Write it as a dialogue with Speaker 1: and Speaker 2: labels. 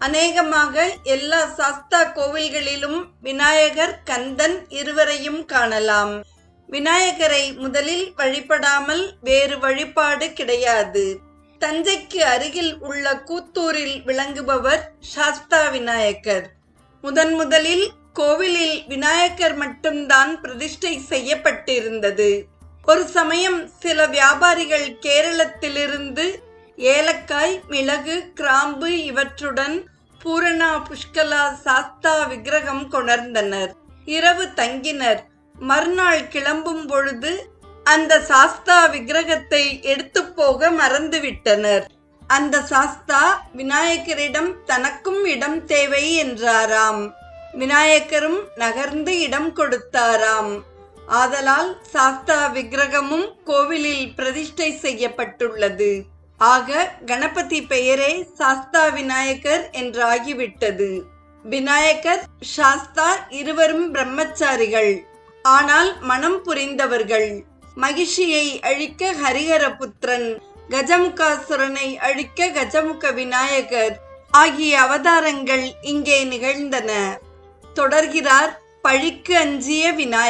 Speaker 1: அநேகமாக எல்லா சாஸ்தா கோவில்களிலும் விநாயகர், கந்தன் இருவரையும் காணலாம். விநாயகரை முதலில் வழிபடாமல் வேறு வழிபாடு கிடையாது. தஞ்சைக்கு அருகில் உள்ள கூத்தூரில் விளங்குபவர் சாஸ்தா விநாயகர். முதலில் கோவிலில் விநாயகர் மட்டும்தான் பிரதிஷ்டை செய்யப்பட்டிருந்தது. ஒரு சமயம் சில வியாபாரிகள் கேரளத்திலிருந்து ஏலக்காய், மிளகு, கிராம்பு இவற்றுடன் பூரணா புஷ்கலா சாஸ்தா விக்கிரகம் கொணர்ந்தனர். இரவு தங்கினர். மறுநாள் கிளம்பும் பொழுது அந்த சாஸ்தா விக்கிரகத்தை எடுத்து போக மறந்துவிட்டனர். அந்த சாஸ்தா விநாயகரிடம் தனக்கும் இடம் தேவை என்றாராம். விநாயகரும் நகர்ந்து இடம் கொடுத்தாராம். ஆதலால் சாஸ்தா விக்கிரகமும் கோவிலில் பிரதிஷ்டை செய்யப்பட்டுள்ளது. ஆக கணபதி பெயரே சாஸ்தா விநாயகர் என்றாகிவிட்டது. விநாயகர், சாஸ்தா இருவரும் பிரம்மச்சாரிகள். ஆனால் மனம் புரிந்தவர்கள். மகிஷியை அழிக்க ஹரிஹர புத்திரன், கஜமுகாசுரனை அழிக்க கஜமுக விநாயகர் ஆகிய அவதாரங்கள் இங்கே நிகழ்ந்தன. தொடர்கிறார் பழிக்கு அஞ்சிய விநாயகர்.